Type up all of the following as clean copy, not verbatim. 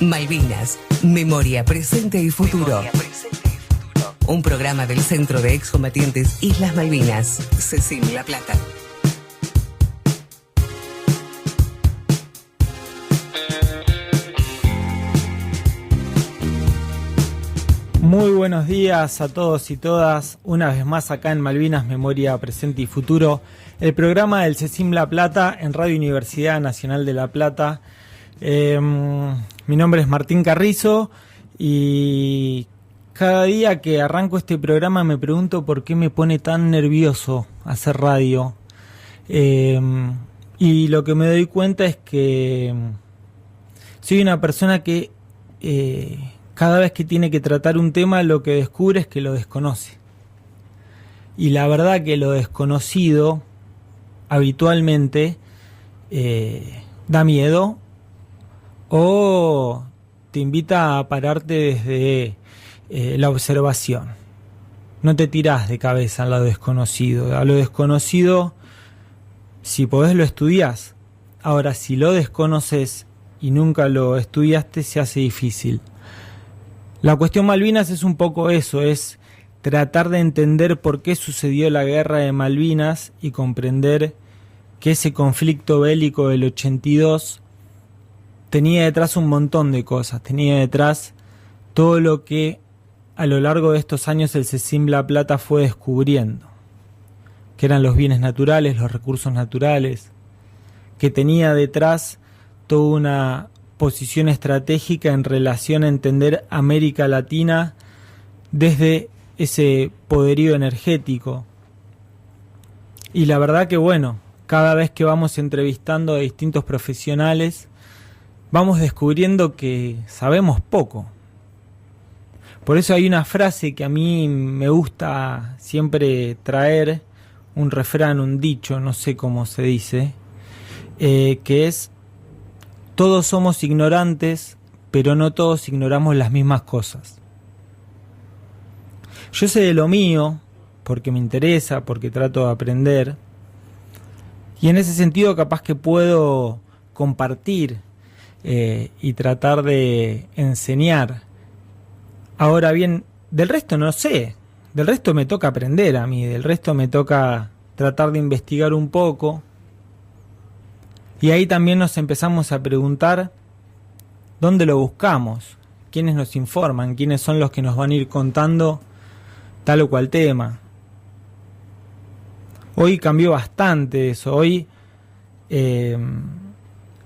Malvinas, memoria, presente y futuro. Un programa del Centro de Excombatientes Islas Malvinas, CECIM La Plata. Muy buenos días a todos y todas, una vez más acá en Malvinas, Memoria, Presente y Futuro, el programa del CECIM La Plata en Radio Universidad Nacional de La Plata. Mi nombre es Martín Carrizo y cada día que arranco este programa me pregunto por qué me pone tan nervioso hacer radio. Y lo que me doy cuenta es que soy una persona que cada vez que tiene que tratar un tema lo que descubre es que lo desconoce. Y la verdad que lo desconocido habitualmente da miedo o te invita a pararte desde la observación. No te tirás de cabeza a lo desconocido. A lo desconocido, si podés, lo estudiás. Ahora, si lo desconoces y nunca lo estudiaste, se hace difícil. La cuestión Malvinas es un poco eso, es tratar de entender por qué sucedió la guerra de Malvinas y comprender que ese conflicto bélico del 82 tenía detrás un montón de cosas, tenía detrás todo lo que a lo largo de estos años el CECIM La Plata fue descubriendo, que eran los bienes naturales, los recursos naturales, que tenía detrás toda una posición estratégica en relación a entender América Latina desde ese poderío energético. Y la verdad que bueno, cada vez que vamos entrevistando a distintos profesionales, vamos descubriendo que sabemos poco. Por eso hay una frase que a mí me gusta siempre traer, un refrán, un dicho, no sé cómo se dice, que es: todos somos ignorantes, pero no todos ignoramos las mismas cosas. Yo sé de lo mío, porque me interesa, porque trato de aprender, y en ese sentido capaz que puedo compartir y tratar de enseñar. Ahora bien, del resto no sé, del resto me toca aprender a mí, del resto me toca tratar de investigar un poco. Y ahí también nos empezamos a preguntar dónde lo buscamos, quiénes nos informan, quiénes son los que nos van a ir contando tal o cual tema. Hoy cambió bastante eso, hoy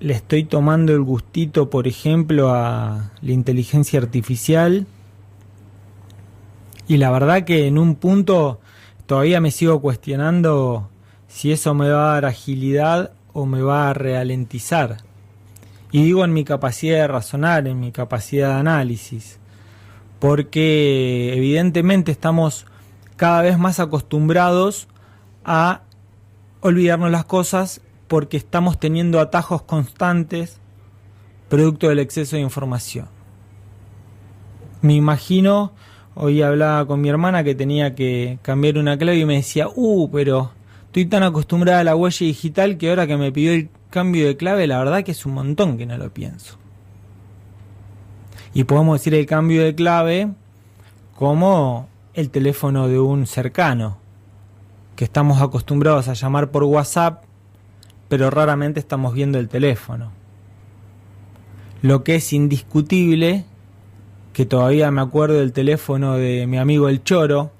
le estoy tomando el gustito, por ejemplo, a la inteligencia artificial, y la verdad que en un punto todavía me sigo cuestionando si eso me va a dar agilidad o me va a ralentizar. Y digo en mi capacidad de razonar, en mi capacidad de análisis, porque evidentemente estamos cada vez más acostumbrados a olvidarnos las cosas porque estamos teniendo atajos constantes producto del exceso de información. Me imagino, hoy hablaba con mi hermana que tenía que cambiar una clave y me decía, pero estoy tan acostumbrada a la huella digital que ahora que me pidió el cambio de clave, la verdad que es un montón que no lo pienso. Y podemos decir el cambio de clave como el teléfono de un cercano, que estamos acostumbrados a llamar por WhatsApp, pero raramente estamos viendo el teléfono. Lo que es indiscutible, que todavía me acuerdo del teléfono de mi amigo el Choro,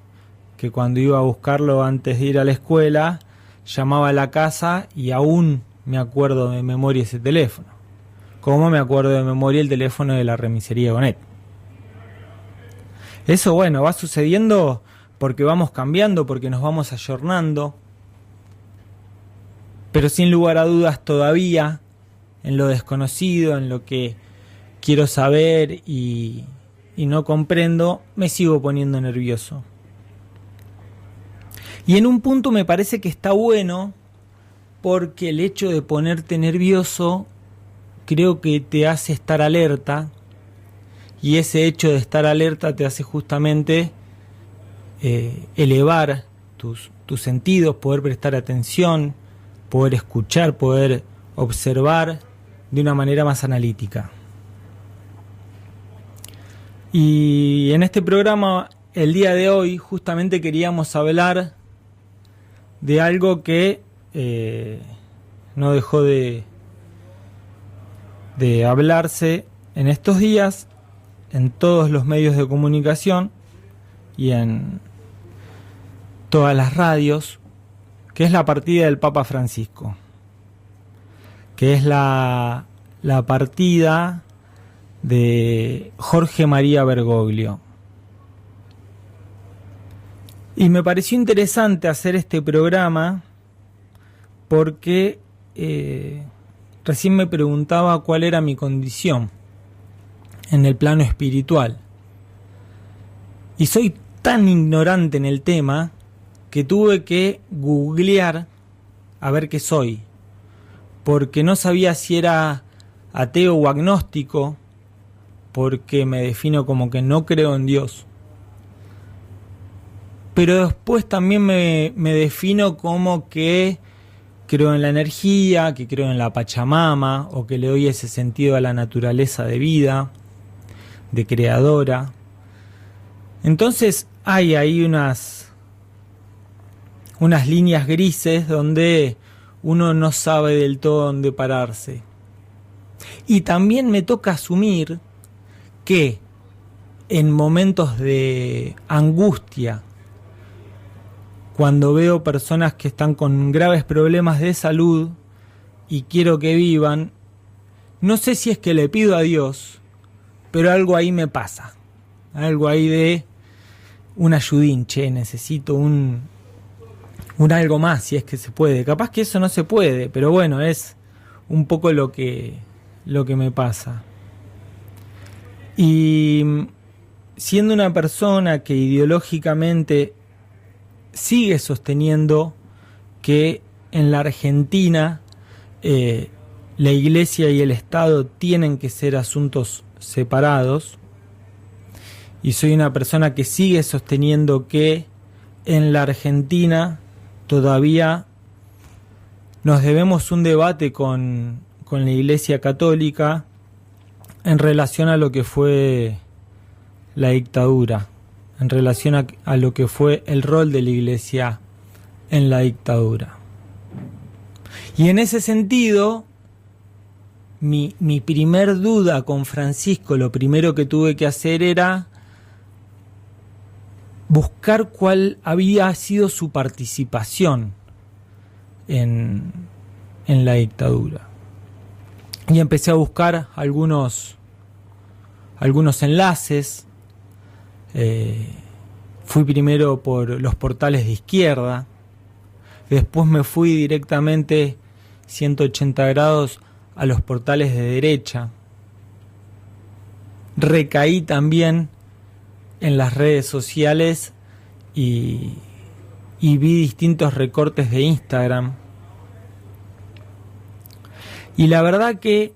que cuando iba a buscarlo antes de ir a la escuela, llamaba a la casa y aún me acuerdo de memoria ese teléfono. Como me acuerdo de memoria el teléfono de la remisería Gonet. Eso, bueno, va sucediendo porque vamos cambiando, porque nos vamos ayornando. Pero sin lugar a dudas todavía, en lo desconocido, en lo que quiero saber y no comprendo, me sigo poniendo nervioso. Y en un punto me parece que está bueno, porque el hecho de ponerte nervioso creo que te hace estar alerta, y ese hecho de estar alerta te hace justamente elevar tus sentidos, poder prestar atención, poder escuchar, poder observar de una manera más analítica. Y en este programa, el día de hoy, justamente queríamos hablar de algo que no dejó de hablarse en estos días en todos los medios de comunicación y en todas las radios, que es la partida del Papa Francisco, que es la partida de Jorge María Bergoglio. Y me pareció interesante hacer este programa porque recién me preguntaba cuál era mi condición en el plano espiritual. Y soy tan ignorante en el tema que tuve que googlear a ver qué soy, porque no sabía si era ateo o agnóstico, porque me defino como que no creo en Dios. Pero después también me defino como que creo en la energía, que creo en la Pachamama, o que le doy ese sentido a la naturaleza de vida, de creadora. Entonces hay ahí unas líneas grises donde uno no sabe del todo dónde pararse. Y también me toca asumir que en momentos de angustia, cuando veo personas que están con graves problemas de salud y quiero que vivan, no sé si es que le pido a Dios, pero algo ahí me pasa. Algo ahí de un ayudín, necesito un algo más, si es que se puede. Capaz que eso no se puede, pero bueno, es un poco lo que me pasa. Y siendo una persona que ideológicamente sigue sosteniendo que en la Argentina la Iglesia y el Estado tienen que ser asuntos separados, y soy una persona que sigue sosteniendo que en la Argentina todavía nos debemos un debate con la Iglesia Católica en relación a lo que fue la dictadura, en relación a lo que fue el rol de la Iglesia en la dictadura. Y en ese sentido, mi primer duda con Francisco, lo primero que tuve que hacer era buscar cuál había sido su participación en la dictadura. Y empecé a buscar algunos enlaces. Fui primero por los portales de izquierda, después me fui directamente 180 grados a los portales de derecha, recaí también en las redes sociales y vi distintos recortes de Instagram. Y la verdad que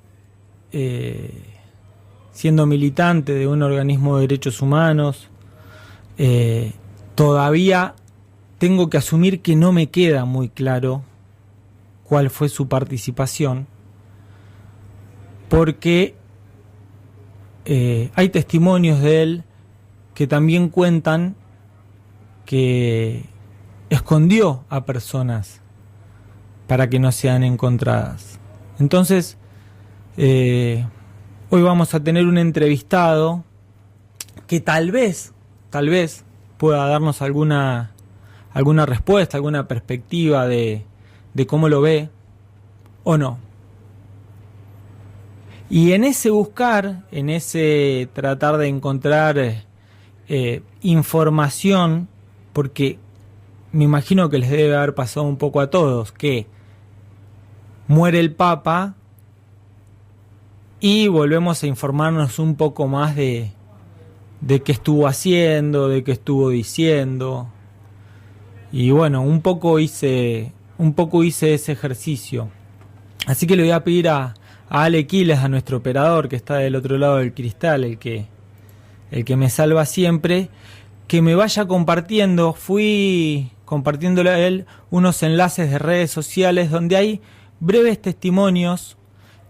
siendo militante de un organismo de derechos humanos, todavía tengo que asumir que no me queda muy claro cuál fue su participación, porque hay testimonios de él que también cuentan que escondió a personas para que no sean encontradas. Entonces, hoy vamos a tener un entrevistado que tal vez pueda darnos alguna respuesta, alguna perspectiva de cómo lo ve o no. Y en ese buscar, en ese tratar de encontrar información, porque me imagino que les debe haber pasado un poco a todos, que muere el Papa y volvemos a informarnos un poco más de qué estuvo haciendo, de qué estuvo diciendo. Y bueno, un poco hice ese ejercicio. Así que le voy a pedir a Ale Quiles, a nuestro operador que está del otro lado del cristal, el que me salva siempre, que me vaya compartiendo. Fui compartiéndole a él unos enlaces de redes sociales donde hay breves testimonios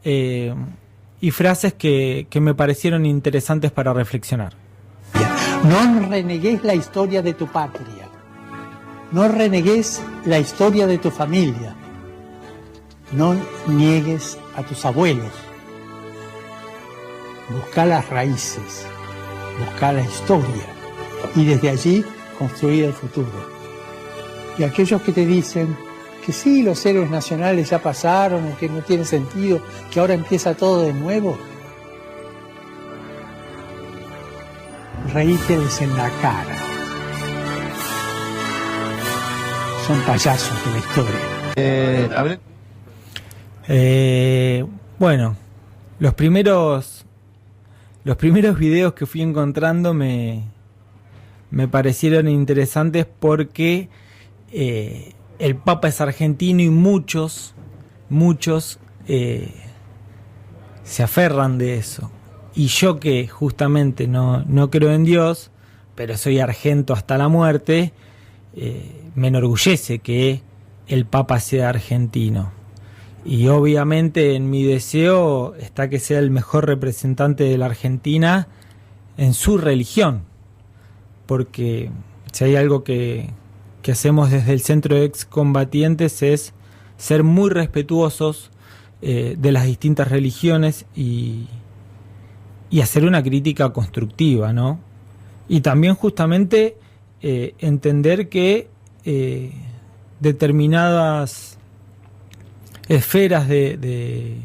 y frases que me parecieron interesantes para reflexionar. No renegues la historia de tu patria, no renegues la historia de tu familia, no niegues a tus abuelos. Busca las raíces, busca la historia y desde allí construir el futuro. Y aquellos que te dicen que sí, los héroes nacionales ya pasaron, que no tiene sentido, que ahora empieza todo de nuevo, reíteles en la cara. Son payasos de la historia. Bueno, los primeros videos que fui encontrando me parecieron interesantes porque el Papa es argentino y muchos se aferran de eso. Y yo, que justamente no creo en Dios, pero soy argento hasta la muerte, me enorgullece que el Papa sea argentino. Y obviamente en mi deseo está que sea el mejor representante de la Argentina en su religión. Porque si hay algo que hacemos desde el Centro de Excombatientes es ser muy respetuosos de las distintas religiones y hacer una crítica constructiva, ¿no? Y también justamente entender que determinadas esferas de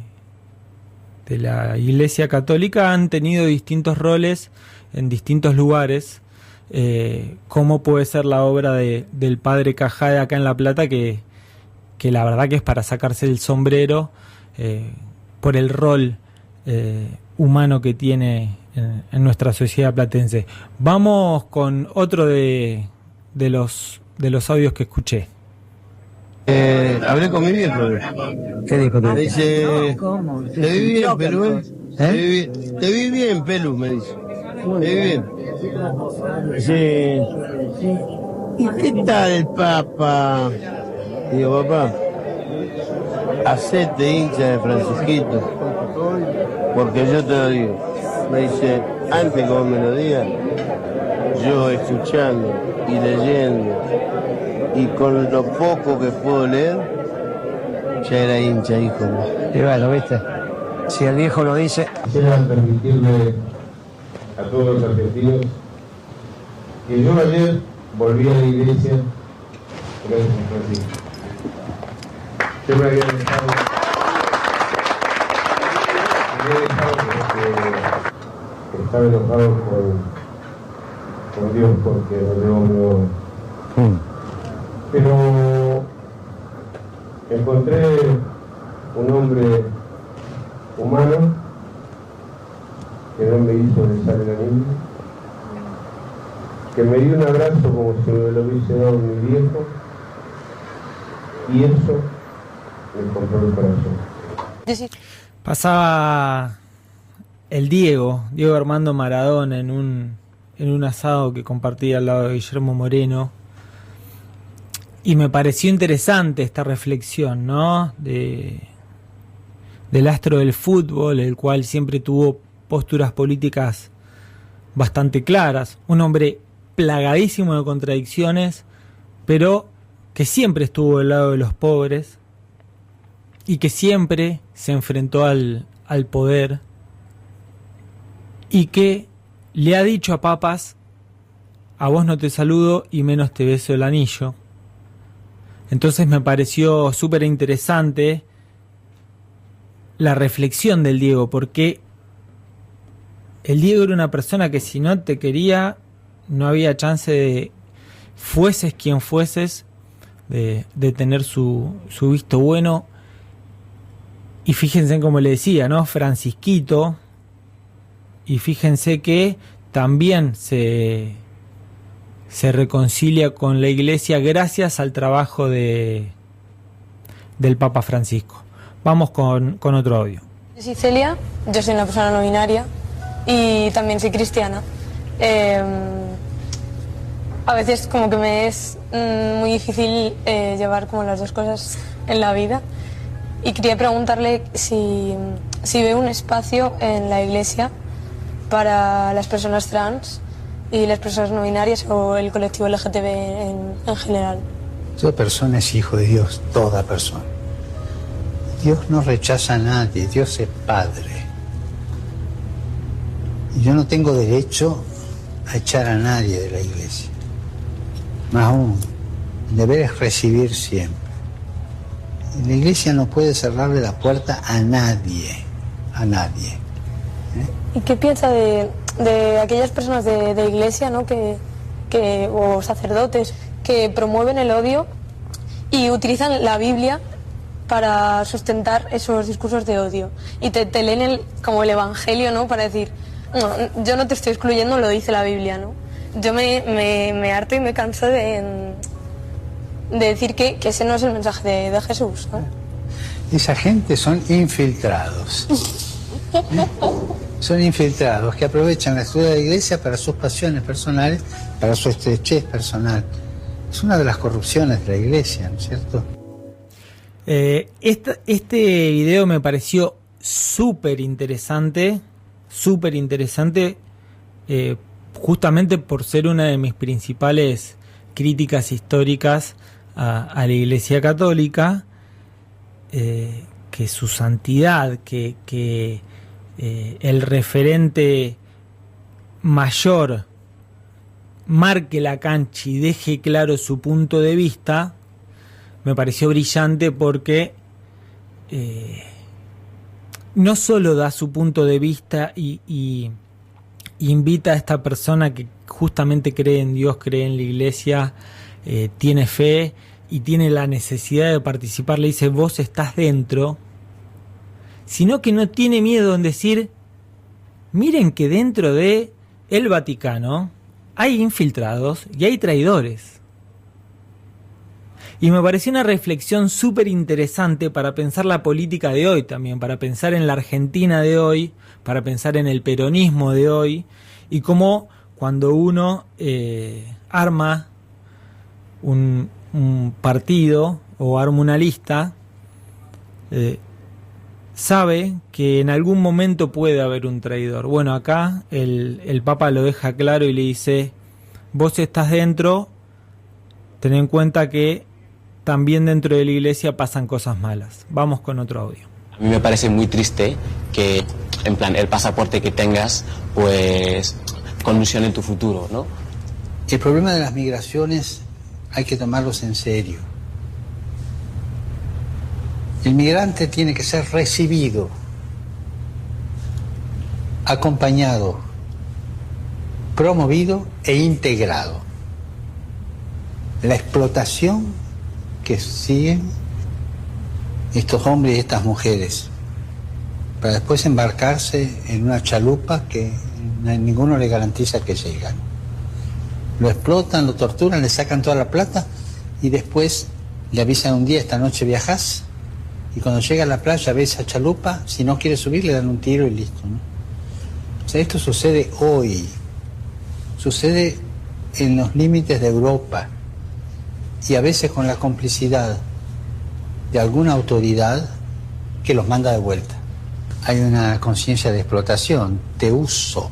la Iglesia Católica han tenido distintos roles en distintos lugares, como puede ser la obra del Padre Cajade acá en La Plata, que la verdad que es para sacarse el sombrero por el rol humano que tiene en nuestra sociedad platense. Vamos con otro de los audios que escuché. Hablé con mi viejo. ¿Qué dijo? Me dice, te vi bien, Pelu, te vi bien, Pelu, me dice. Te vi bien. Sí. ¿Y qué tal el Papa? Digo, papá, hacete hincha de Francisquito, porque yo te lo digo. Me dice, antes como me lo digas, yo escuchando y leyendo y con lo poco que puedo leer, ya era hincha, hijo. Y bueno, viste, si el viejo lo dice. Quisiera permitirle a todos los argentinos que yo ayer volví a la iglesia gracias a Francisco. Yo me había dejado porque estaba enojado con Dios porque no. Pero encontré un hombre humano que no me hizo besar el anillo, que me dio un abrazo como si me lo hubiese dado mi viejo, y eso me compró el corazón. Pasaba el Diego Armando Maradona en un asado que compartía al lado de Guillermo Moreno. Y me pareció interesante esta reflexión, ¿no? Del astro del fútbol, el cual siempre tuvo posturas políticas bastante claras. Un hombre plagadísimo de contradicciones, pero que siempre estuvo del lado de los pobres y que siempre se enfrentó al poder y que le ha dicho a papas: a vos no te saludo y menos te beso el anillo. Entonces me pareció súper interesante la reflexión del Diego, porque el Diego era una persona que si no te quería, no había chance de, fueses quien fueses, de tener su visto bueno. Y fíjense como le decía, ¿no? Francisquito. Y fíjense que también se reconcilia con la iglesia gracias al trabajo del Papa Francisco. Vamos con otro audio. Yo soy Celia, yo soy una persona no binaria y también soy cristiana. A veces como que me es muy difícil llevar como las dos cosas en la vida, y quería preguntarle si ve un espacio en la iglesia para las personas trans y las personas no binarias o el colectivo LGTB en general? Toda persona es hijo de Dios, toda persona. Dios no rechaza a nadie, Dios es Padre. Y yo no tengo derecho a echar a nadie de la iglesia. Más aún, el deber es recibir siempre. Y la iglesia no puede cerrarle la puerta a nadie, a nadie. ¿Y qué piensa de aquellas personas de iglesia, ¿no? o sacerdotes que promueven el odio y utilizan la Biblia para sustentar esos discursos de odio? Y te leen como el Evangelio, ¿no? Para decir, no, yo no te estoy excluyendo, lo dice la Biblia, ¿no? Yo me harto y me canso de decir que ese no es el mensaje de Jesús, ¿no? Esa gente son infiltrados. Son infiltrados que aprovechan la estructura de la iglesia para sus pasiones personales, para su estrechez personal. Es una de las corrupciones de la iglesia, ¿no es cierto? Este video me pareció súper interesante, justamente por ser una de mis principales críticas históricas a la Iglesia Católica, que su santidad, que el referente mayor marque la cancha y deje claro su punto de vista, me pareció brillante porque no solo da su punto de vista y invita a esta persona que justamente cree en Dios, cree en la iglesia, tiene fe y tiene la necesidad de participar, le dice vos estás dentro, sino que no tiene miedo en decir, miren que dentro de el Vaticano hay infiltrados y hay traidores. Y me pareció una reflexión súper interesante para pensar la política de hoy también, para pensar en la Argentina de hoy, para pensar en el peronismo de hoy, y cómo cuando uno arma un partido o arma una lista, sabe que en algún momento puede haber un traidor. Bueno, acá el Papa lo deja claro y le dice, vos estás dentro, ten en cuenta que también dentro de la iglesia pasan cosas malas. Vamos con otro audio. A mí me parece muy triste que, en plan, el pasaporte que tengas, pues, condicione tu futuro, ¿no? El problema de las migraciones hay que tomarlos en serio. El migrante tiene que ser recibido, acompañado, promovido e integrado. La explotación que siguen estos hombres y estas mujeres para después embarcarse en una chalupa que ninguno le garantiza que llegan. Lo explotan, lo torturan, le sacan toda la plata y después le avisan un día, esta noche viajás, y cuando llega a la playa ve esa chalupa, si no quiere subir le dan un tiro y listo, ¿no? O sea, esto sucede hoy, sucede en los límites de Europa y a veces con la complicidad de alguna autoridad que los manda de vuelta. Hay una conciencia de explotación, te uso,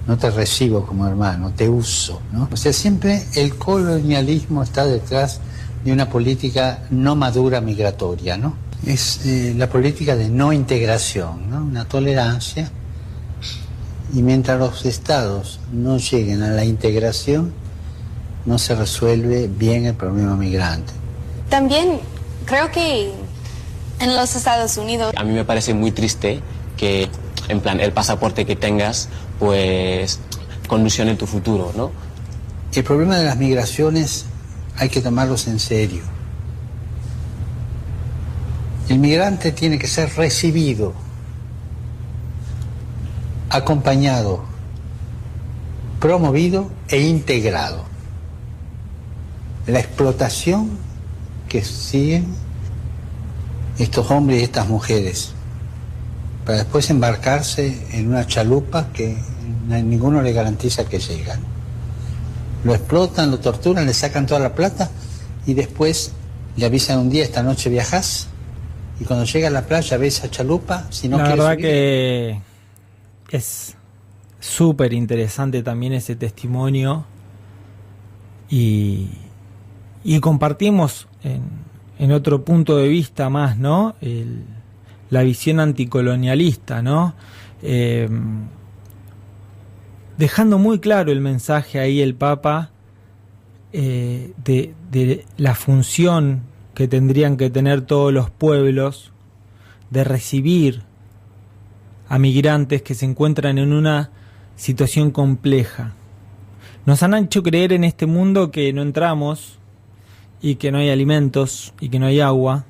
no te recibo como hermano, te uso, ¿no? O sea, siempre el colonialismo está detrás de una política no madura migratoria, ¿no? Es la política de no integración, ¿no? Una tolerancia, y mientras los estados no lleguen a la integración, no se resuelve bien el problema migrante. También creo que en los Estados Unidos... A mí me parece muy triste que, en plan, el pasaporte que tengas, pues, condicione tu futuro, ¿no? El problema de las migraciones hay que tomarlos en serio. El migrante tiene que ser recibido, acompañado, promovido e integrado. La explotación que siguen estos hombres y estas mujeres para después embarcarse en una chalupa que ninguno le garantiza que llegan. Lo explotan, lo torturan, le sacan toda la plata y después le avisan un día, esta noche viajás, y cuando llega a la playa ve esa chalupa, si no la quiere verdad subir, que es súper interesante también ese testimonio y compartimos en otro punto de vista más, ¿no? La visión anticolonialista, ¿no? Dejando muy claro el mensaje ahí el Papa de la función que tendrían que tener todos los pueblos de recibir a migrantes que se encuentran en una situación compleja. Nos han hecho creer en este mundo que no entramos y que no hay alimentos y que no hay agua,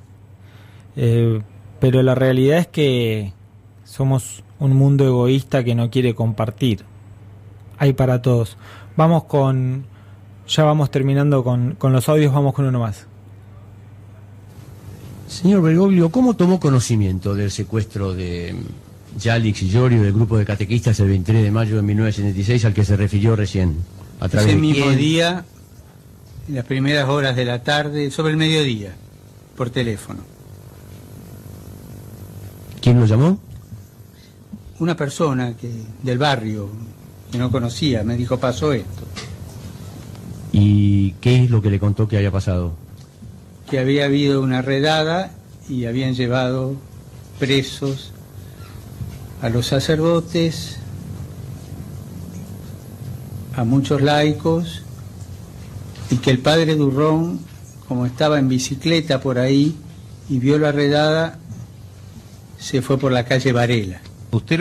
pero la realidad es que somos un mundo egoísta que no quiere compartir. Hay para todos. Ya vamos terminando con los audios, vamos con uno más. Señor Bergoglio, ¿cómo tomó conocimiento del secuestro de Yalix y Llorio del grupo de catequistas el 23 de mayo de 1976 al que se refirió recién? ¿A través Ese de mismo quién? día, en las primeras horas de la tarde, sobre el mediodía, por teléfono. ¿Quién lo llamó? Una persona del barrio que no conocía me dijo, pasó esto. ¿Y qué es lo que le contó que había pasado? Que había habido una redada y habían llevado presos a los sacerdotes, a muchos laicos, y que el padre Durrón, como estaba en bicicleta por ahí y vio la redada, se fue por la calle Varela. ¿Usted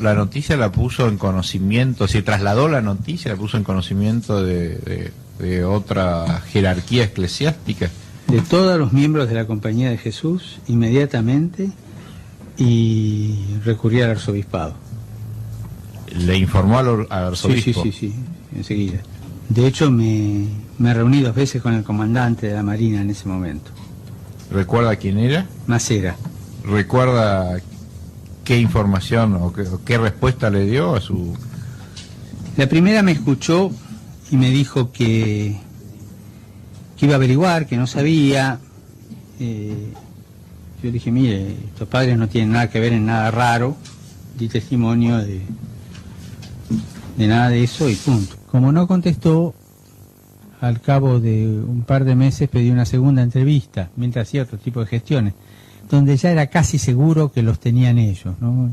la noticia la puso en conocimiento, se trasladó la noticia, la puso en conocimiento de otra jerarquía eclesiástica? De todos los miembros de la Compañía de Jesús, inmediatamente, y recurrí al arzobispado. ¿Le informó al arzobispo? Sí, enseguida. De hecho, me reuní 2 veces con el comandante de la Marina en ese momento. ¿Recuerda quién era? Macera. ¿Recuerda qué información o qué respuesta le dio a su...? La primera me escuchó y me dijo que iba a averiguar, que no sabía. Yo dije, mire, estos padres no tienen nada que ver en nada raro, di testimonio de nada de eso y punto. Como no contestó, al cabo de un par de meses pedí una segunda entrevista, mientras hacía otro tipo de gestiones, donde ya era casi seguro que los tenían ellos, ¿no?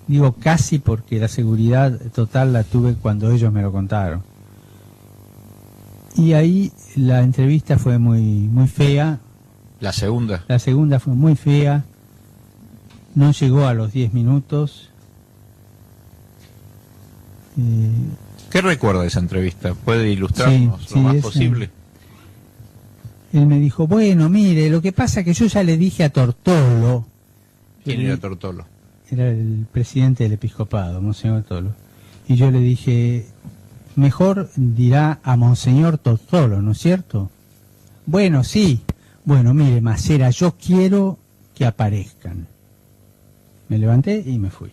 Digo casi porque la seguridad total la tuve cuando ellos me lo contaron. Y ahí la entrevista fue muy fea. ¿La segunda? La segunda fue muy fea. No llegó a los 10 minutos. ¿Qué recuerda de esa entrevista? ¿Puede ilustrarnos lo más posible? Él me dijo, bueno, mire, lo que pasa es que yo ya le dije a Tortolo. ¿Quién era Tortolo? Era el presidente del episcopado, Monseñor Tortolo. Y yo le dije, mejor dirá a Monseñor Tortolo, ¿no es cierto? Bueno, sí. Bueno, mire, Macera, yo quiero que aparezcan. Me levanté y me fui.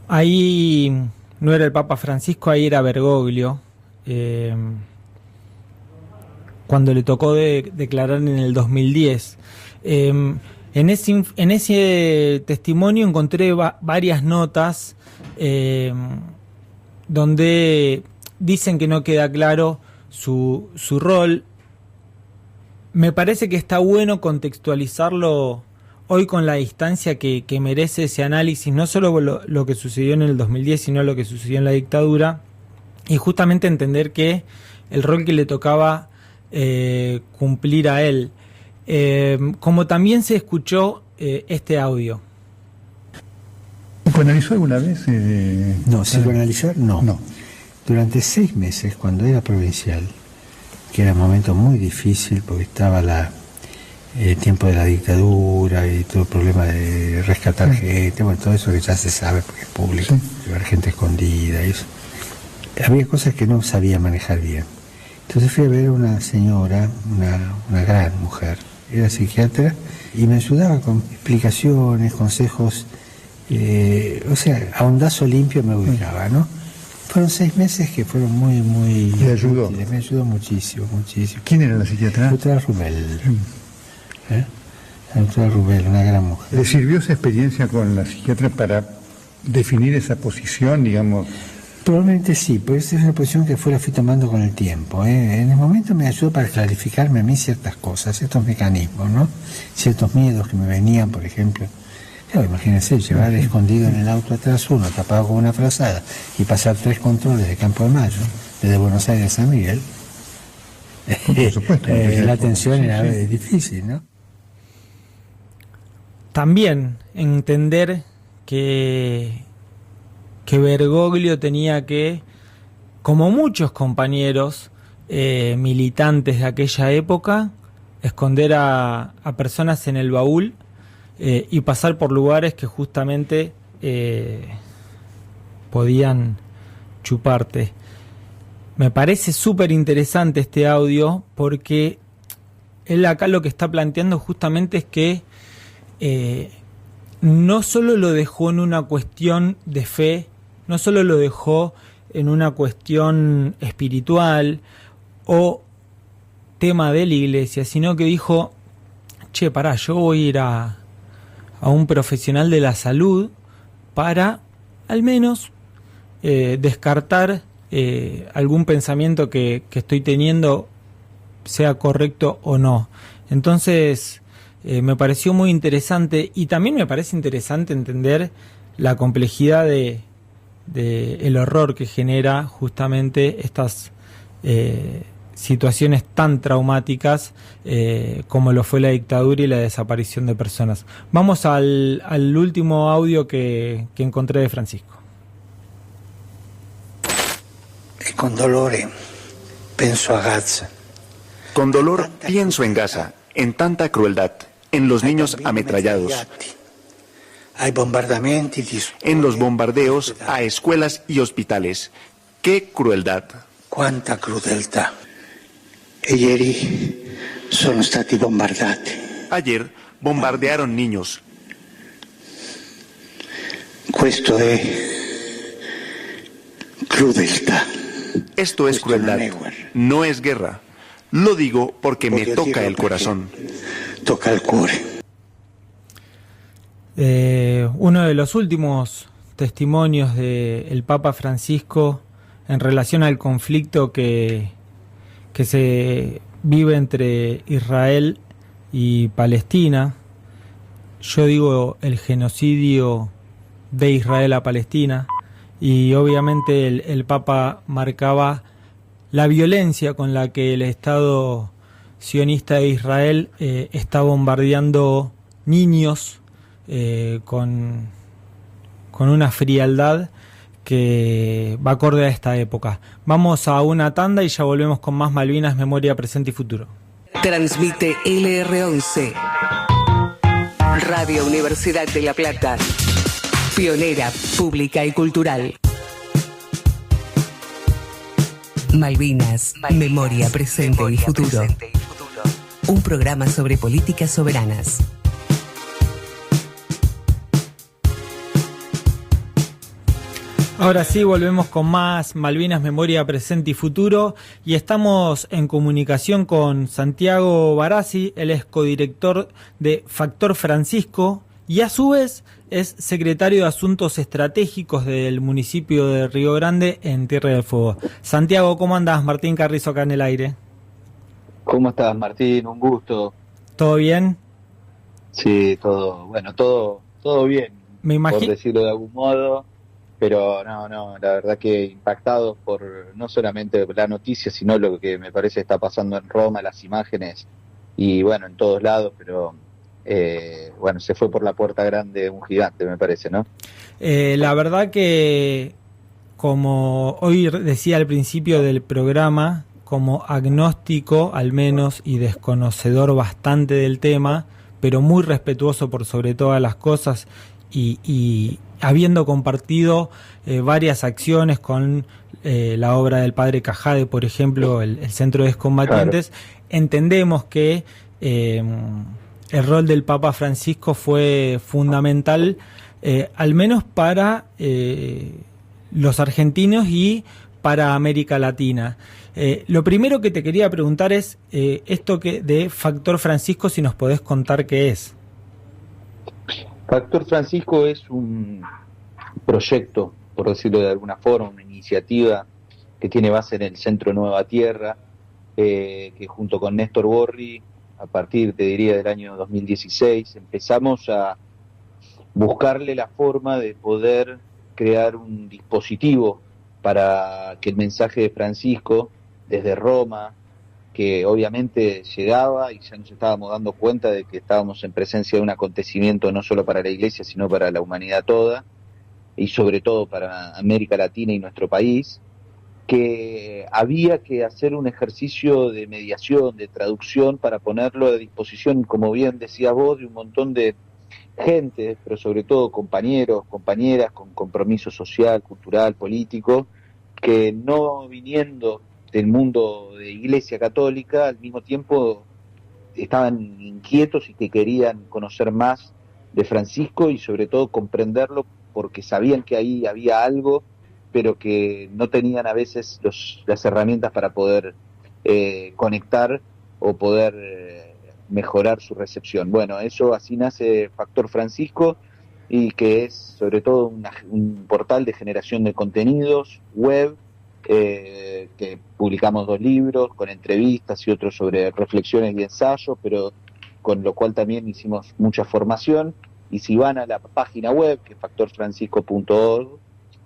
Ahí no era el Papa Francisco, ahí era Bergoglio. Cuando le tocó declarar en el 2010. En ese testimonio encontré varias notas donde dicen que no queda claro su rol. Me parece que está bueno contextualizarlo hoy con la distancia que merece ese análisis, no solo lo que sucedió en el 2010, sino lo que sucedió en la dictadura, y justamente entender que el rol que le tocaba cumplir a él. Como también se escuchó este audio. ¿Psicoanalizó alguna vez? No, psicoanalizar no. Durante 6 meses, cuando era provincial, que era un momento muy difícil porque estaba el tiempo de la dictadura y todo el problema de rescatar gente, bueno, todo eso que ya se sabe porque es público, llevar gente escondida y eso. Había cosas que no sabía manejar bien. Entonces fui a ver a una señora, una gran mujer, era psiquiatra, y me ayudaba con explicaciones, consejos, o sea, a ondazo limpio me ubicaba, ¿no? Fueron 6 meses que fueron muy ¿Le ayudó? útiles, me ayudó muchísimo. ¿Quién era la psiquiatra? Otra Rumel. la doctora Rubel, una gran mujer. ¿Le sirvió esa experiencia con la psiquiatra para definir esa posición, digamos? Probablemente sí, pero esa es una posición que la fui tomando con el tiempo. En el momento me ayudó para clarificarme a mí ciertas cosas, ciertos mecanismos, ¿no? Ciertos miedos que me venían, por ejemplo. Claro, imagínense, llevar escondido en el auto atrás uno, tapado con una frazada, y pasar 3 controles de Campo de Mayo, desde Buenos Aires a San Miguel. Por supuesto. La atención era difícil, ¿no? También entender que Bergoglio tenía que, como muchos compañeros militantes de aquella época, esconder a personas en el baúl y pasar por lugares que justamente podían chuparte. Me parece súper interesante este audio porque él acá lo que está planteando justamente es que no solo lo dejó en una cuestión de fe, no solo lo dejó en una cuestión espiritual o tema de la iglesia, sino que dijo, che, pará, yo voy a ir a un profesional de la salud para al menos descartar algún pensamiento que estoy teniendo, sea correcto o no. Entonces me pareció muy interesante, y también me parece interesante entender la complejidad de el horror que genera justamente estas situaciones tan traumáticas como lo fue la dictadura y la desaparición de personas. Vamos al último audio que encontré de Francisco. Con dolor pienso a Gaza. Con dolor pienso en Gaza, en tanta crueldad, en los niños ametrallados, en los bombardeos a escuelas y hospitales. ¡Qué crueldad! Cuánta crudeltà! Ieri sono stati bombardati. Ayer bombardearon niños. Questo è crudeltà. Esto es crueldad, no es guerra. Lo digo porque me toca el corazón. Toca el cuore. Uno de los últimos testimonios del Papa Francisco en relación al conflicto que se vive entre Israel y Palestina. Yo digo el genocidio de Israel a Palestina, y obviamente el Papa marcaba la violencia con la que el Estado sionista de Israel está bombardeando niños con una frialdad que va acorde a esta época. Vamos a una tanda y ya volvemos con más Malvinas, Memoria, Presente y Futuro. Transmite LR11, Radio Universidad de La Plata, pionera, pública y cultural. Malvinas, Memoria, Presente y Futuro. Un programa sobre políticas soberanas. Ahora sí, volvemos con más Malvinas, Memoria, Presente y Futuro, y estamos en comunicación con Santiago Barassi. Él es codirector de Factor Francisco y a su vez es secretario de Asuntos Estratégicos del municipio de Río Grande en Tierra del Fuego. Santiago, ¿cómo andás? Martín Carrizo acá en el aire. ¿Cómo estás, Martín? Un gusto. ¿Todo bien? Sí, todo bien, me imagino, por decirlo de algún modo. Pero no, la verdad que impactado por no solamente la noticia, sino lo que me parece está pasando en Roma, las imágenes, y bueno, en todos lados, pero se fue por la puerta grande un gigante, me parece, ¿no? La verdad que, como hoy decía al principio del programa, como agnóstico al menos y desconocedor bastante del tema, pero muy respetuoso por sobre todas las cosas, y habiendo compartido varias acciones con la obra del padre Cajade, por ejemplo, el Centro de Excombatientes, claro, entendemos que el rol del Papa Francisco fue fundamental, al menos para los argentinos y para América Latina. Lo primero que te quería preguntar es esto de Factor Francisco, si nos podés contar qué es. Factor Francisco es un proyecto, por decirlo de alguna forma, una iniciativa que tiene base en el Centro Nueva Tierra, que junto con Néstor Borri, a partir, te diría, del año 2016, empezamos a buscarle la forma de poder crear un dispositivo para que el mensaje de Francisco, desde Roma, que obviamente llegaba y ya nos estábamos dando cuenta de que estábamos en presencia de un acontecimiento no solo para la Iglesia, sino para la humanidad toda, y sobre todo para América Latina y nuestro país, que había que hacer un ejercicio de mediación, de traducción, para ponerlo a disposición, como bien decías vos, de un montón de gente, pero sobre todo compañeros, compañeras con compromiso social, cultural, político, que no viniendo del mundo de Iglesia Católica, al mismo tiempo estaban inquietos y que querían conocer más de Francisco y sobre todo comprenderlo, porque sabían que ahí había algo, pero que no tenían a veces las herramientas para poder conectar o poder mejorar su recepción. Bueno, eso así nace Factor Francisco, y que es sobre todo un portal de generación de contenidos web, que publicamos 2 libros con entrevistas y otros sobre reflexiones y ensayos, pero con lo cual también hicimos mucha formación. Y si van a la página web, que es factorfrancisco.org,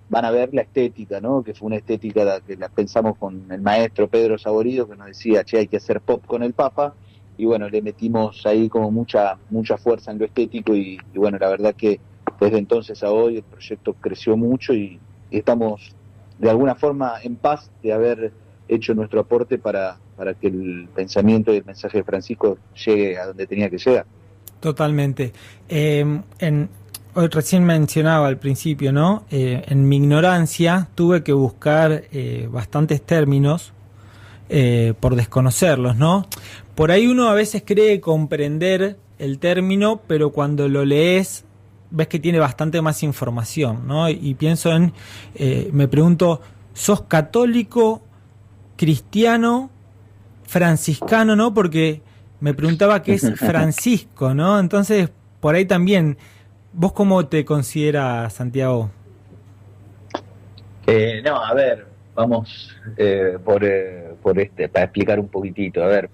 van a ver la estética, ¿no? Que fue una estética que la pensamos con el maestro Pedro Saborido, que nos decía, che, hay que hacer pop con el Papa, y bueno, le metimos ahí como mucha fuerza en lo estético, y bueno, la verdad que desde entonces a hoy el proyecto creció mucho y estamos de alguna forma en paz de haber hecho nuestro aporte para que el pensamiento y el mensaje de Francisco llegue a donde tenía que llegar. Totalmente. Hoy recién mencionaba al principio, ¿no? En mi ignorancia tuve que buscar bastantes términos por desconocerlos, ¿no? Por ahí uno a veces cree comprender el término, pero cuando lo lees ves que tiene bastante más información, ¿no? Y pienso me pregunto, ¿sos católico, cristiano, franciscano, no? Porque me preguntaba qué es Francisco, ¿no? Entonces, por ahí también, ¿vos cómo te consideras, Santiago? No, a ver, vamos para explicar un poquitito. A ver,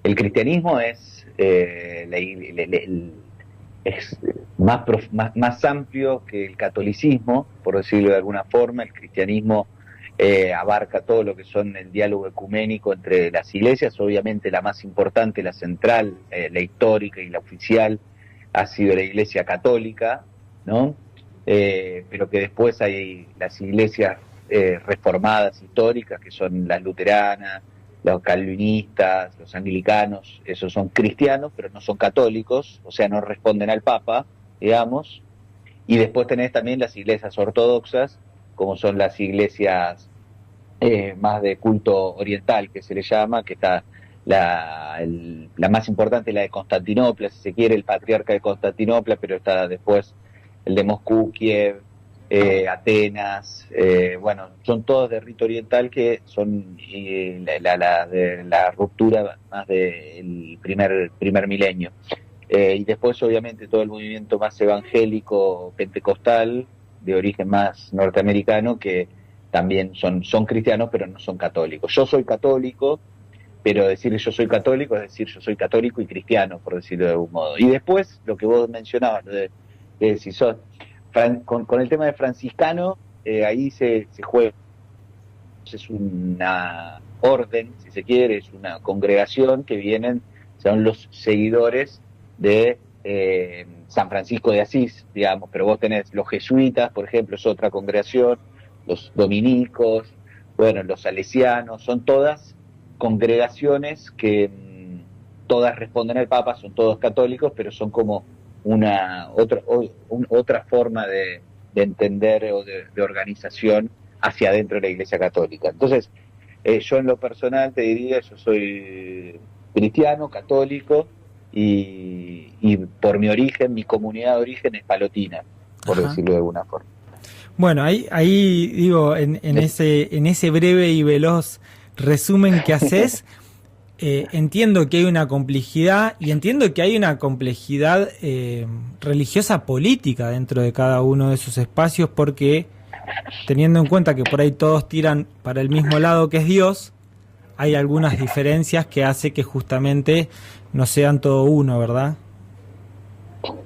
el cristianismo es más amplio que el catolicismo, por decirlo de alguna forma. El cristianismo abarca todo lo que son el diálogo ecuménico entre las iglesias. Obviamente la más importante, la central, la histórica y la oficial ha sido la Iglesia Católica, ¿no? Pero que después hay las iglesias reformadas históricas, que son las luteranas, los calvinistas, los anglicanos. Esos son cristianos, pero no son católicos, o sea, no responden al Papa, digamos. Y después tenés también las iglesias ortodoxas, como son las iglesias más de culto oriental, que se le llama, que está la más importante, la de Constantinopla, si se quiere, el patriarca de Constantinopla, pero está después el de Moscú, Kiev, Atenas, bueno, son todos de rito oriental, que son de la ruptura más del primer milenio. Y después, obviamente, todo el movimiento más evangélico pentecostal, de origen más norteamericano, que también son cristianos, pero no son católicos. Yo soy católico, pero decir yo soy católico es decir yo soy católico y cristiano, por decirlo de algún modo. Y después, lo que vos mencionabas, lo de si sos con el tema de franciscano, ahí se juega. Es una orden, si se quiere, es una congregación que son los seguidores de San Francisco de Asís, digamos, pero vos tenés los jesuitas, por ejemplo, es otra congregación, los dominicos, bueno, los salesianos, son todas congregaciones que todas responden al Papa, son todos católicos, pero son como otra forma de entender o de organización hacia adentro de la Iglesia Católica. Entonces, yo en lo personal te diría, yo soy cristiano, católico, y por mi origen, mi comunidad de origen es palotina, por decirlo de alguna forma. Bueno, ahí digo, en ese breve y veloz resumen que haces, entiendo que hay una complejidad y entiendo que hay una complejidad religiosa política dentro de cada uno de esos espacios, porque teniendo en cuenta que por ahí todos tiran para el mismo lado que es Dios, hay algunas diferencias que hace que justamente no sean todo uno, ¿verdad?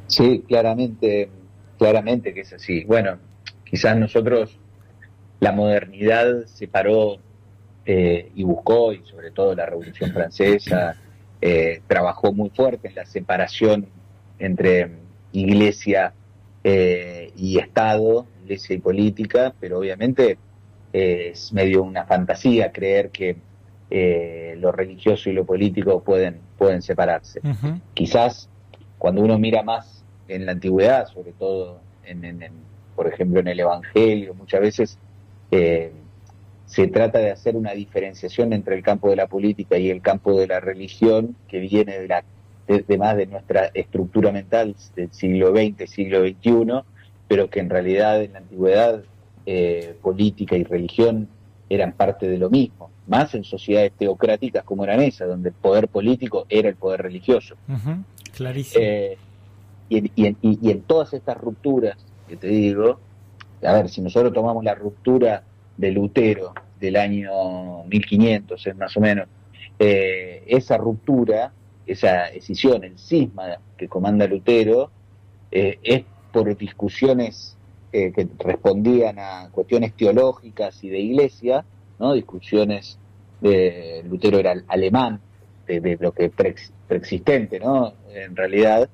Sí, claramente que es así. Bueno, quizás nosotros, la modernidad separó y buscó, y sobre todo la Revolución Francesa, trabajó muy fuerte en la separación entre iglesia y Estado, iglesia y política, pero obviamente es medio una fantasía creer que lo religioso y lo político pueden separarse. Uh-huh. Quizás cuando uno mira más en la antigüedad, sobre todo por ejemplo en el Evangelio, muchas veces se trata de hacer una diferenciación entre el campo de la política y el campo de la religión, que viene de más de nuestra estructura mental del siglo XX, siglo XXI, pero que en realidad en la antigüedad política y religión eran parte de lo mismo, más en sociedades teocráticas como eran esas, donde el poder político era el poder religioso. Uh-huh. Clarísimo. Y en todas estas rupturas que te digo, a ver, si nosotros tomamos la ruptura de Lutero del año 1500, es más o menos, esa ruptura, esa escisión, el cisma que comanda Lutero, es por discusiones que respondían a cuestiones teológicas y de iglesia, ¿no? Discusiones de Lutero era alemán, de lo que preexistente, ¿no? En realidad,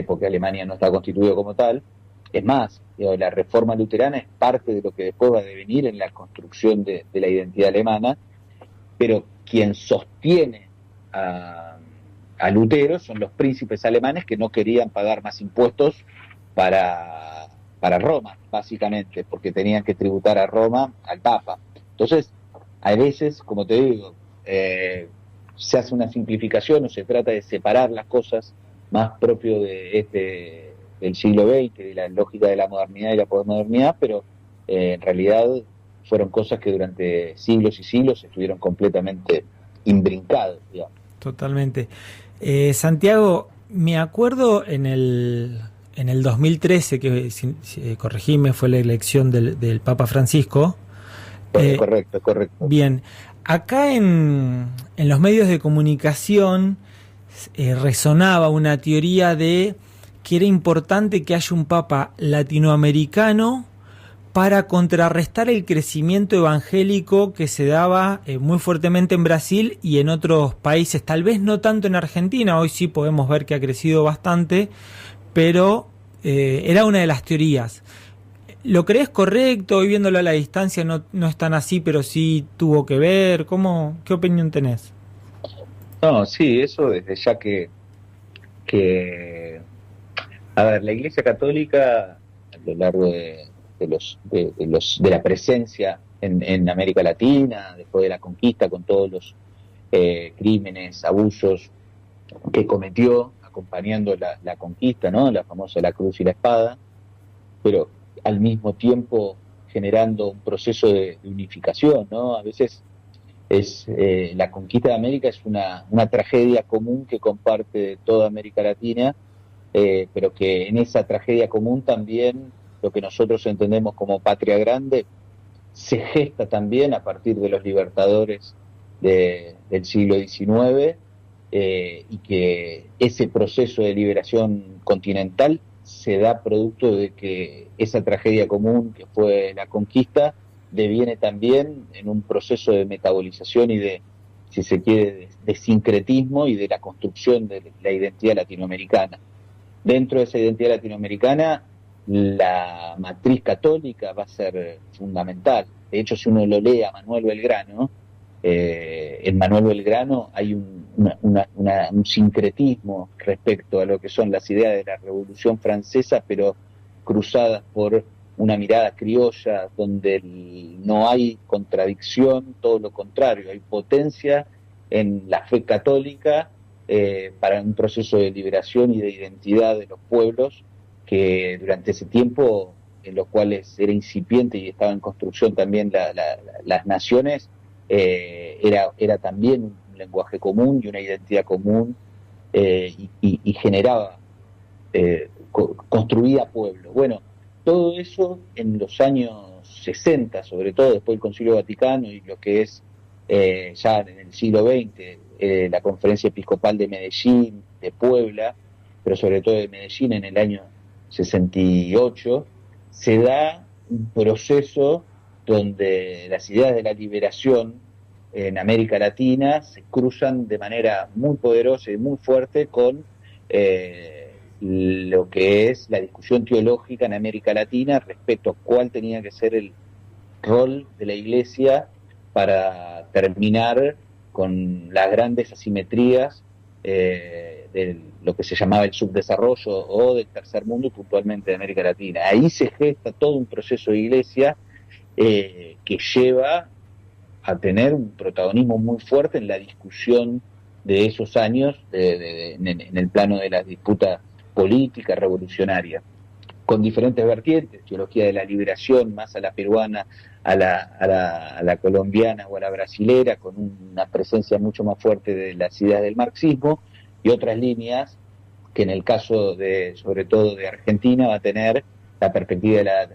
porque Alemania no está constituido como tal. Es más, la reforma luterana es parte de lo que después va a devenir en la construcción de la identidad alemana, pero quien sostiene a Lutero son los príncipes alemanes que no querían pagar más impuestos para Roma, básicamente, porque tenían que tributar a Roma, al Papa. Entonces, a veces, como te digo, se hace una simplificación o se trata de separar las cosas más propio de del siglo XX, de la lógica de la modernidad y la posmodernidad, pero en realidad fueron cosas que durante siglos y siglos estuvieron completamente imbrincados, digamos. Totalmente. Santiago, me acuerdo en el 2013, que corregime, fue la elección del Papa Francisco. Correcto. Bien, acá en los medios de comunicación resonaba una teoría de que era importante que haya un papa latinoamericano para contrarrestar el crecimiento evangélico que se daba muy fuertemente en Brasil y en otros países, tal vez no tanto en Argentina, hoy sí podemos ver que ha crecido bastante, pero era una de las teorías. ¿Lo crees correcto? Hoy viéndolo a la distancia no es tan así, pero sí tuvo que ver. ¿Qué opinión tenés? No, sí, eso desde ya que a ver, la Iglesia Católica a lo largo de la presencia en América Latina, después de la conquista, con todos los crímenes, abusos que cometió acompañando la conquista, ¿no? La famosa la cruz y la espada, pero al mismo tiempo generando un proceso de unificación, ¿no? A veces la conquista de América es una tragedia común que comparte toda América Latina, pero que en esa tragedia común también lo que nosotros entendemos como patria grande se gesta también a partir de los libertadores del siglo XIX, y que ese proceso de liberación continental se da producto de que esa tragedia común que fue la conquista deviene también en un proceso de metabolización y de, si se quiere, de sincretismo y de la construcción de la identidad latinoamericana. Dentro de esa identidad latinoamericana, la matriz católica va a ser fundamental. De hecho, si uno lo lee a Manuel Belgrano, en Manuel Belgrano hay un sincretismo respecto a lo que son las ideas de la Revolución Francesa, pero cruzadas por una mirada criolla, donde no hay contradicción, todo lo contrario, hay potencia en la fe católica para un proceso de liberación y de identidad de los pueblos que durante ese tiempo, en los cuales era incipiente y estaba en construcción también las naciones, era también un lenguaje común y una identidad común, y generaba, construía pueblo. Bueno, todo eso en los años 60, sobre todo después del Concilio Vaticano y lo que es ya en el siglo XX, la Conferencia Episcopal de Medellín, de Puebla, pero sobre todo de Medellín en el año 68, se da un proceso donde las ideas de la liberación en América Latina se cruzan de manera muy poderosa y muy fuerte con lo que es la discusión teológica en América Latina respecto a cuál tenía que ser el rol de la Iglesia para terminar con las grandes asimetrías de lo que se llamaba el subdesarrollo o del tercer mundo, puntualmente de América Latina. Ahí se gesta todo un proceso de Iglesia que lleva a tener un protagonismo muy fuerte en la discusión de esos años en el plano de la disputa política revolucionaria, con diferentes vertientes: teología de la liberación más a la peruana, a la colombiana o a la brasilera, con una presencia mucho más fuerte de las ideas del marxismo, y otras líneas que en el caso de, sobre todo de Argentina, va a tener la perspectiva de la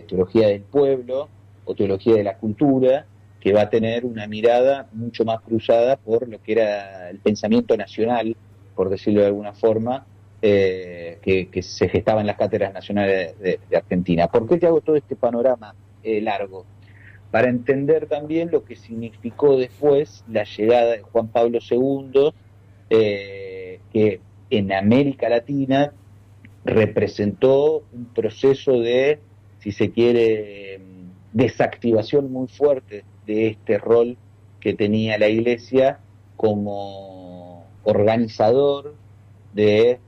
teología del pueblo o teología de la cultura, que va a tener una mirada mucho más cruzada por lo que era el pensamiento nacional, por decirlo de alguna forma, que se gestaba en las cátedras nacionales de Argentina. ¿Por qué te hago todo este panorama largo? Para entender también lo que significó después la llegada de Juan Pablo II, que en América Latina representó un proceso de, si se quiere, desactivación muy fuerte de este rol que tenía la Iglesia como organizador de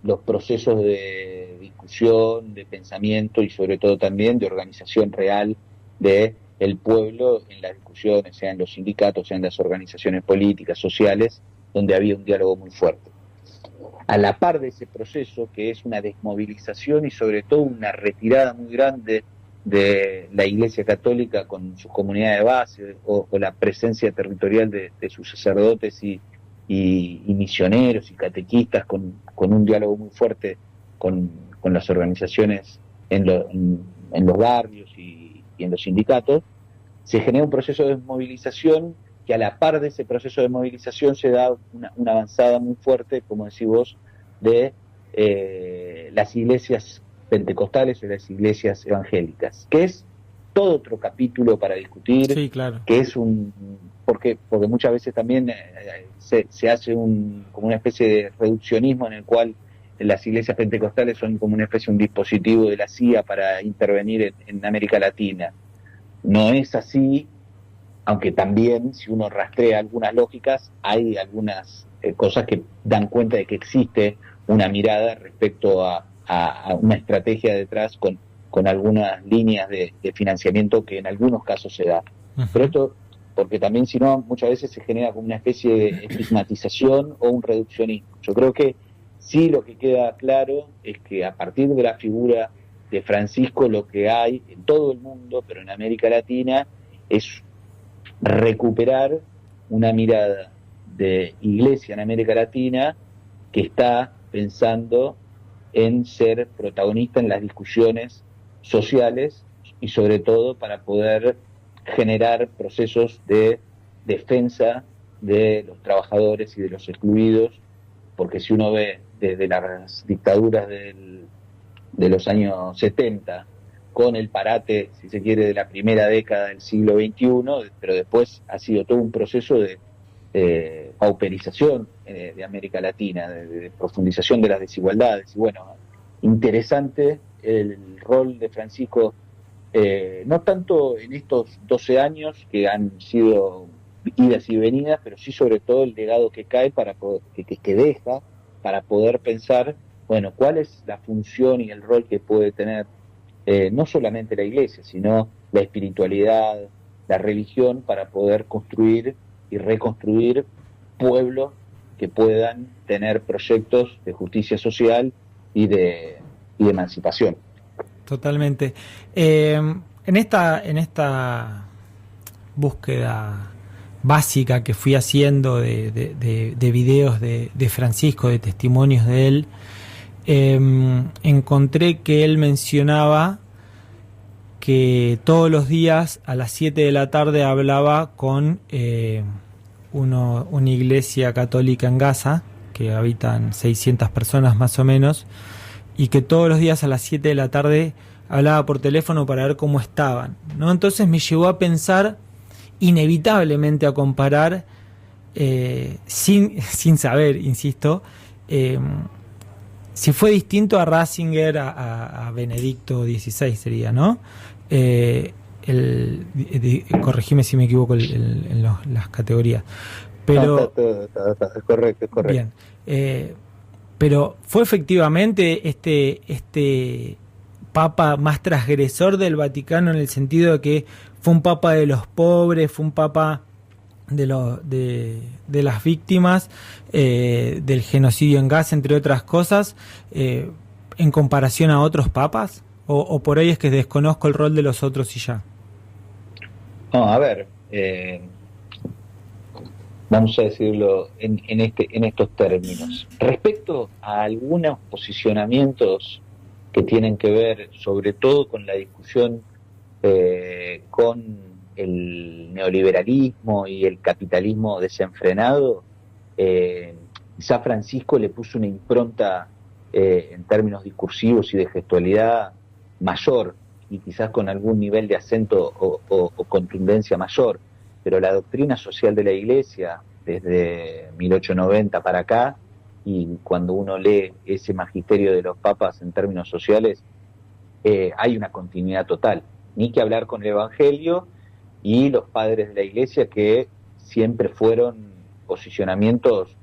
los procesos de discusión, de pensamiento y sobre todo también de organización real de el pueblo en las discusiones, sean los sindicatos, sean las organizaciones políticas, sociales, donde había un diálogo muy fuerte. A la par de ese proceso, que es una desmovilización y sobre todo una retirada muy grande de la Iglesia Católica con sus comunidades de base o la presencia territorial de sus sacerdotes y misioneros y catequistas, con un diálogo muy fuerte con las organizaciones en los barrios y en los sindicatos, se genera un proceso de desmovilización que a la par de ese proceso de movilización se da una avanzada muy fuerte, como decís vos, de las iglesias pentecostales o las iglesias evangélicas, que es todo otro capítulo para discutir. Sí, claro. Que es porque muchas veces también se hace como una especie de reduccionismo en el cual las iglesias pentecostales son como una especie de un dispositivo de la CIA para intervenir en América Latina. No es así, aunque también, si uno rastrea algunas lógicas, hay algunas cosas que dan cuenta de que existe una mirada respecto a una estrategia detrás con algunas líneas de financiamiento que en algunos casos se da. Uh-huh. Pero esto, porque también si no, muchas veces se genera como una especie de estigmatización o un reduccionismo. Yo creo que sí, lo que queda claro es que a partir de la figura de Francisco, lo que hay en todo el mundo, pero en América Latina, es recuperar una mirada de iglesia en América Latina que está pensando en ser protagonista en las discusiones sociales y sobre todo para poder generar procesos de defensa de los trabajadores y de los excluidos, porque si uno ve desde las dictaduras de los años 70, con el parate, si se quiere, de la primera década del siglo XXI, pero después ha sido todo un proceso de pauperización de América Latina, de profundización de las desigualdades. Y bueno, interesante el rol de Francisco, no tanto en estos 12 años que han sido idas y venidas, pero sí sobre todo el legado que cae que deja para poder pensar, bueno, cuál es la función y el rol que puede tener no solamente la Iglesia, sino la espiritualidad, la religión, para poder construir y reconstruir pueblos que puedan tener proyectos de justicia social y de emancipación. Totalmente. En esta búsqueda básica que fui haciendo de videos de Francisco, de testimonios de él, encontré que él mencionaba que todos los días a las 7 de la tarde hablaba con una iglesia católica en Gaza, que habitan 600 personas más o menos, y que todos los días a las 7 de la tarde hablaba por teléfono para ver cómo estaban, ¿no? Entonces me llevó a pensar, inevitablemente a comparar, sin saber, insisto, si fue distinto a Ratzinger, a Benedicto XVI sería, ¿no? Corregime si me equivoco en las categorías. Pero, es correcto. Bien. Pero fue efectivamente este papa más transgresor del Vaticano, en el sentido de que fue un papa de los pobres, fue un papa de las víctimas del genocidio en Gaza, entre otras cosas, en comparación a otros papas, o por ahí es que desconozco el rol de los otros y ya. No, a ver, vamos a decirlo en estos términos. Respecto a algunos posicionamientos que tienen que ver sobre todo con la discusión con el neoliberalismo y el capitalismo desenfrenado, quizá Francisco le puso una impronta en términos discursivos y de gestualidad mayor, y quizás con algún nivel de acento o contundencia mayor, pero la doctrina social de la Iglesia desde 1890 para acá, y cuando uno lee ese magisterio de los papas en términos sociales, hay una continuidad total. Ni que hablar con el Evangelio y los padres de la Iglesia, que siempre fueron posicionamientos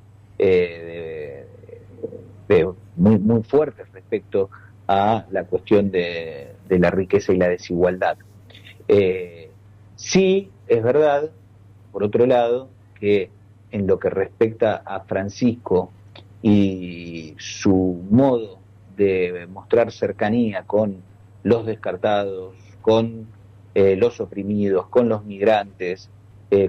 muy, muy fuertes respecto a la cuestión de la riqueza y la desigualdad. Sí, es verdad, por otro lado, que en lo que respecta a Francisco y su modo de mostrar cercanía con los descartados, con los oprimidos, con los migrantes,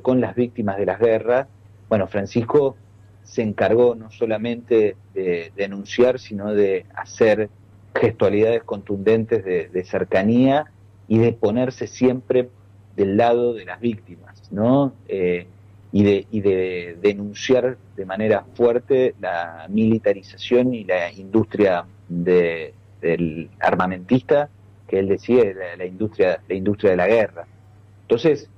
con las víctimas de las guerras, bueno, Francisco se encargó no solamente de denunciar, sino de hacer gestualidades contundentes de cercanía y de ponerse siempre del lado de las víctimas, ¿no? Y de denunciar de manera fuerte la militarización y la industria del armamentista, que él decía la industria de la guerra. Entonces,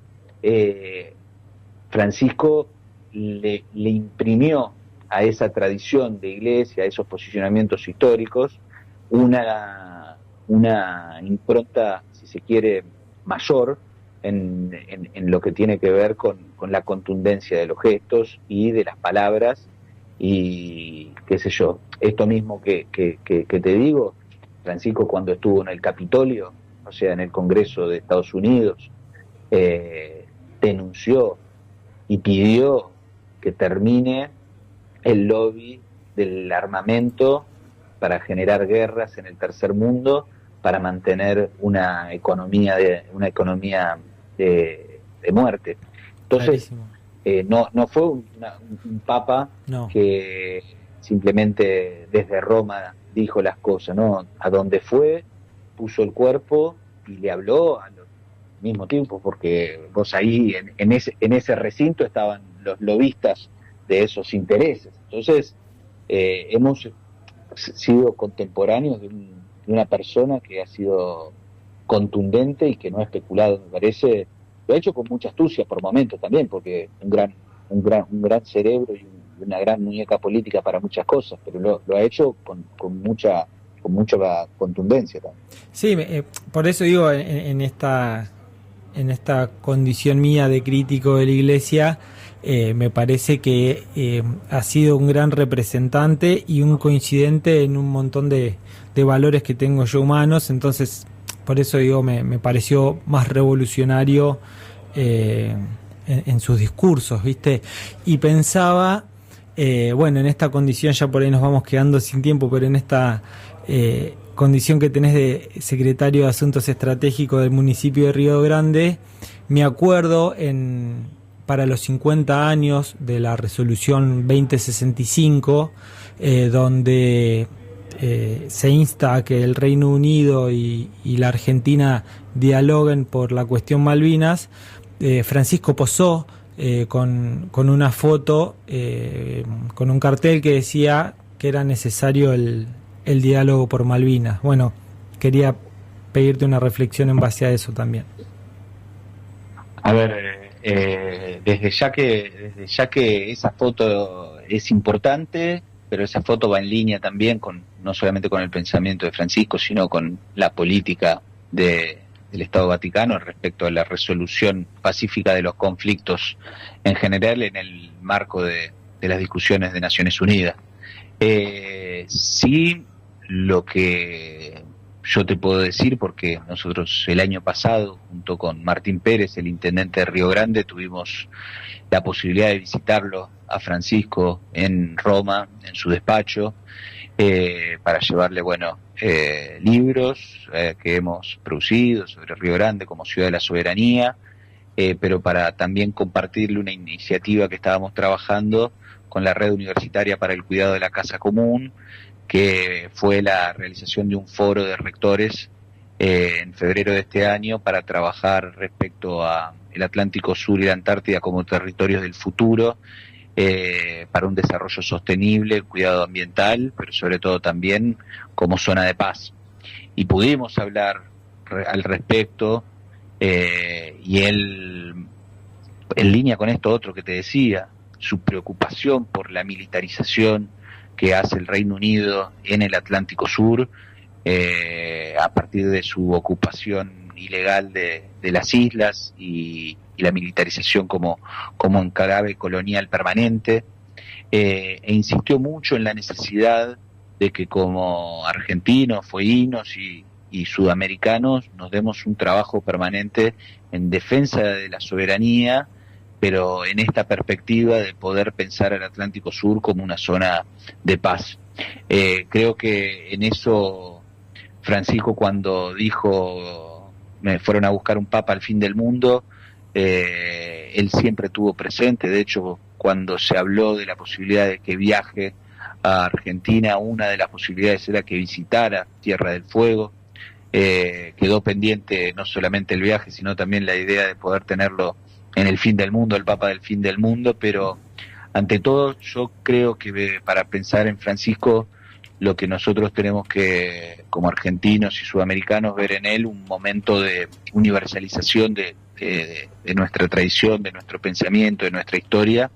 Francisco le imprimió a esa tradición de iglesia, a esos posicionamientos históricos, una impronta, si se quiere, mayor en lo que tiene que ver con la contundencia de los gestos y de las palabras, y qué sé yo, esto mismo que te digo, Francisco cuando estuvo en el Capitolio, o sea, en el Congreso de Estados Unidos, denunció y pidió que termine el lobby del armamento para generar guerras en el tercer mundo, para mantener una economía de muerte. Entonces, no fue un papa que simplemente desde Roma dijo las cosas, ¿no? A donde fue, puso el cuerpo y le habló al mismo tiempo, porque vos ahí en ese recinto estaban los lobistas de esos intereses. Entonces, hemos sido contemporáneos de una persona que ha sido contundente y que no ha especulado, me parece. Lo ha hecho con mucha astucia por momentos también, porque un gran cerebro y una gran muñeca política para muchas cosas, pero lo ha hecho con mucha contundencia también. Sí, por eso digo, en esta condición mía de crítico de la Iglesia, me parece que ha sido un gran representante y un coincidente en un montón de valores que tengo yo humanos. Entonces, por eso digo, me pareció más revolucionario en sus discursos, ¿viste? Y pensaba, bueno, en esta condición, ya por ahí nos vamos quedando sin tiempo, pero en esta condición que tenés de secretario de Asuntos Estratégicos del municipio de Río Grande, me acuerdo para los 50 años de la resolución 2065, donde se insta a que el Reino Unido y la Argentina dialoguen por la cuestión Malvinas. Francisco posó con una foto, con un cartel que decía que era necesario el diálogo por Malvinas. Bueno, quería pedirte una reflexión en base a eso también. A ver, desde ya que esa foto es importante, pero esa foto va en línea también no solamente con el pensamiento de Francisco, sino con la política del Estado Vaticano respecto a la resolución pacífica de los conflictos en general en el marco de las discusiones de Naciones Unidas. Sí, lo que yo te puedo decir, porque nosotros el año pasado, junto con Martín Pérez, el intendente de Río Grande, tuvimos la posibilidad de visitarlo a Francisco en Roma, en su despacho, para llevarle, libros que hemos producido sobre Río Grande como Ciudad de la Soberanía, pero para también compartirle una iniciativa que estábamos trabajando con la Red Universitaria para el Cuidado de la Casa Común, que fue la realización de un foro de rectores en febrero de este año para trabajar respecto a el Atlántico Sur y la Antártida como territorios del futuro, para un desarrollo sostenible, cuidado ambiental, pero sobre todo también como zona de paz. Y pudimos hablar al respecto, y él, en línea con esto otro que te decía, su preocupación por la militarización que hace el Reino Unido en el Atlántico Sur, a partir de su ocupación ilegal de las islas y la militarización como enclave colonial permanente, e insistió mucho en la necesidad de que como argentinos, fueguinos y sudamericanos nos demos un trabajo permanente en defensa de la soberanía, pero en esta perspectiva de poder pensar al Atlántico Sur como una zona de paz. Creo que en eso Francisco, cuando dijo me fueron a buscar un papa al fin del mundo, él siempre tuvo presente. De hecho, cuando se habló de la posibilidad de que viaje a Argentina, una de las posibilidades era que visitara Tierra del Fuego. Quedó pendiente no solamente el viaje, sino también la idea de poder tenerlo en el fin del mundo, el Papa del fin del mundo, pero ante todo yo creo que para pensar en Francisco, lo que nosotros tenemos que, como argentinos y sudamericanos, ver en él un momento de universalización de nuestra tradición, de nuestro pensamiento, de nuestra historia,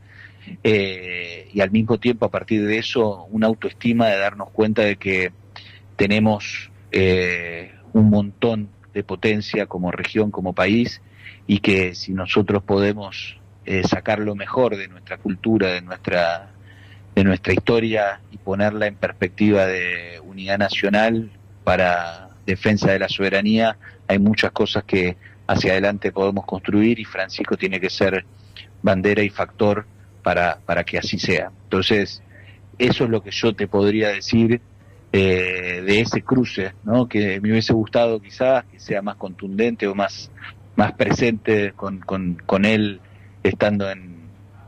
y al mismo tiempo, a partir de eso, una autoestima de darnos cuenta de que tenemos un montón de potencia como región, como país, y que si nosotros podemos sacar lo mejor de nuestra cultura, de nuestra historia y ponerla en perspectiva de unidad nacional para defensa de la soberanía, hay muchas cosas que hacia adelante podemos construir, y Francisco tiene que ser bandera y factor para que así sea. Entonces, eso es lo que yo te podría decir de ese cruce, ¿no? Que me hubiese gustado quizás que sea más contundente o más presente con él estando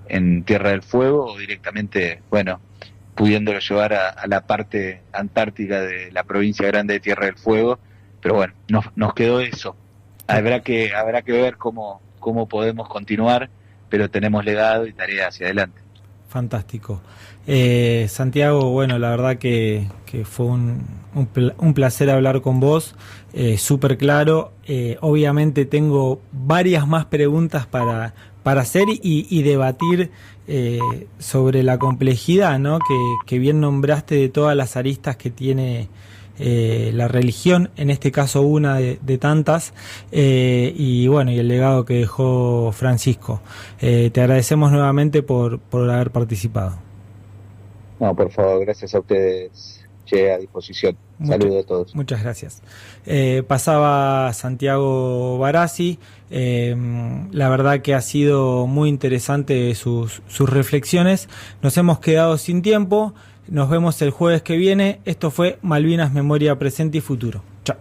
en Tierra del Fuego, o directamente, pudiéndolo llevar a la parte antártica de la provincia grande de Tierra del Fuego. Pero bueno, nos quedó eso. Habrá que ver cómo podemos continuar, pero tenemos legado y tarea hacia adelante. Fantástico. Santiago, la verdad que fue un placer hablar con vos, súper claro. Obviamente tengo varias más preguntas para hacer y debatir sobre la complejidad, ¿no? que bien nombraste, de todas las aristas que tiene la religión, en este caso una de tantas, y el legado que dejó Francisco. Te agradecemos nuevamente por haber participado. No, por favor, gracias a ustedes. A disposición. Saludos a todos. Muchas gracias. Pasaba Santiago Barassi. La verdad que ha sido muy interesante sus reflexiones. Nos hemos quedado sin tiempo. Nos vemos el jueves que viene. Esto fue Malvinas, Memoria, Presente y Futuro. Chao.